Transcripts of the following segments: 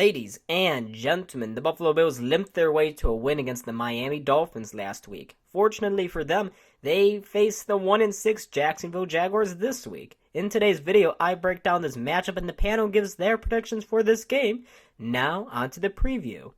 Ladies and gentlemen, the Buffalo Bills limped their way to a win against the Miami Dolphins last week. Fortunately for them, they face the 1-6 Jacksonville Jaguars this week. In today's video, I break down this matchup and the panel gives their predictions for this game. Now, on to the preview.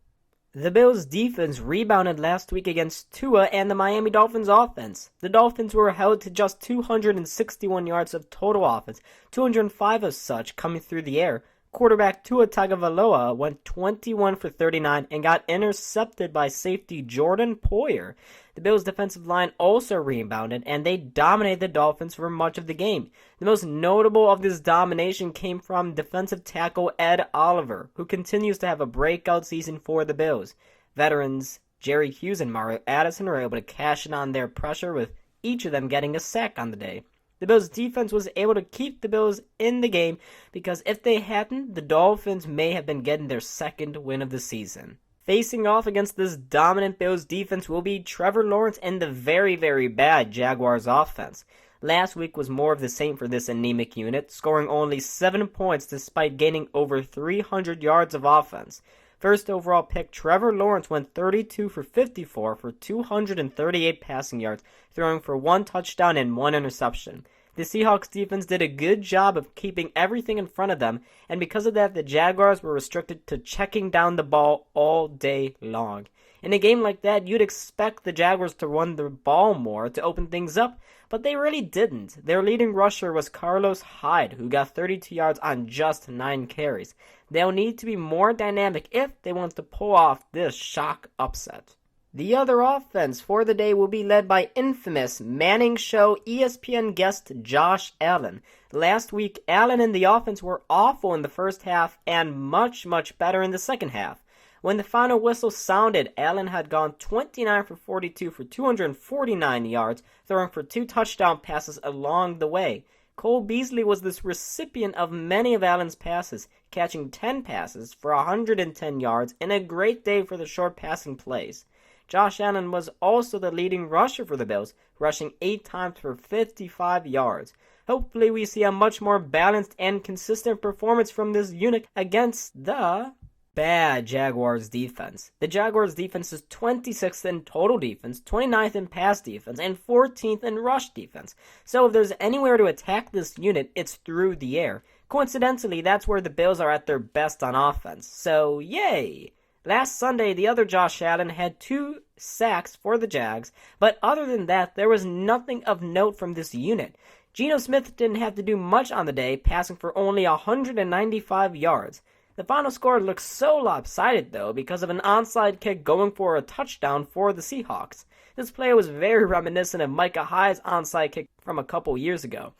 The Bills' defense rebounded last week against Tua and the Miami Dolphins' offense. The Dolphins were held to just 261 yards of total offense, 205 of such coming through the air. Quarterback Tua Tagovailoa went 21 for 39 and got intercepted by safety Jordan Poyer. The Bills' defensive line also rebounded, and they dominated the Dolphins for much of the game. The most notable of this domination came from defensive tackle Ed Oliver, who continues to have a breakout season for the Bills. Veterans Jerry Hughes and Mario Addison were able to cash in on their pressure, with each of them getting a sack on the day. The Bills' defense was able to keep the Bills in the game because if they hadn't, the Dolphins may have been getting their second win of the season. Facing off against this dominant Bills defense will be Trevor Lawrence and the very, very bad Jaguars offense. Last week was more of the same for this anemic unit, scoring only 7 points despite gaining over 300 yards of offense. First overall pick, Trevor Lawrence went 32 for 54 for 238 passing yards, throwing for 1 touchdown and 1 interception. The Seahawks defense did a good job of keeping everything in front of them, and because of that, the Jaguars were restricted to checking down the ball all day long. In a game like that, you'd expect the Jaguars to run the ball more to open things up, but they really didn't. Their leading rusher was Carlos Hyde, who got 32 yards on just 9 carries. They'll need to be more dynamic if they want to pull off this shock upset. The other offense for the day will be led by infamous Manning Show ESPN guest Josh Allen. Last week, Allen and the offense were awful in the first half and much better in the second half. When the final whistle sounded, Allen had gone 29 for 42 for 249 yards, throwing for 2 touchdown passes along the way. Cole Beasley was the recipient of many of Allen's passes, catching 10 passes for 110 yards in a great day for the short passing plays. Josh Allen was also the leading rusher for the Bills, rushing 8 times for 55 yards. Hopefully we see a much more balanced and consistent performance from this unit against the bad Jaguars defense. The Jaguars defense is 26th in total defense, 29th in pass defense, and 14th in rush defense. So if there's anywhere to attack this unit, it's through the air. Coincidentally, that's where the Bills are at their best on offense. So, yay! Last Sunday, the other Josh Allen had 2 sacks for the Jags, but other than that, there was nothing of note from this unit. Geno Smith didn't have to do much on the day, passing for only 195 yards. The final score looks so lopsided, though, because of an onside kick going for a touchdown for the Seahawks. This play was very reminiscent of Micah Hyde's onside kick from a couple years ago.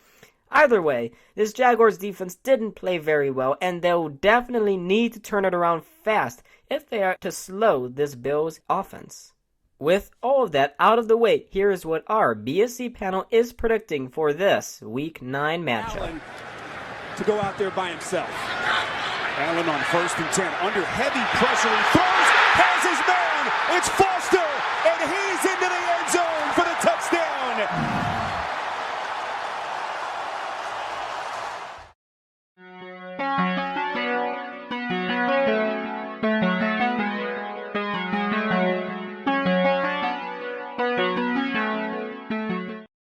Either way, this Jaguars defense didn't play very well, and they'll definitely need to turn it around fast if they are to slow this Bills offense. With all of that out of the way, here is what our BSC panel is predicting for this Week 9 matchup. Allen to go out there by himself. Allen on 1st and 10, under heavy pressure, he throws, has his man, it's 4.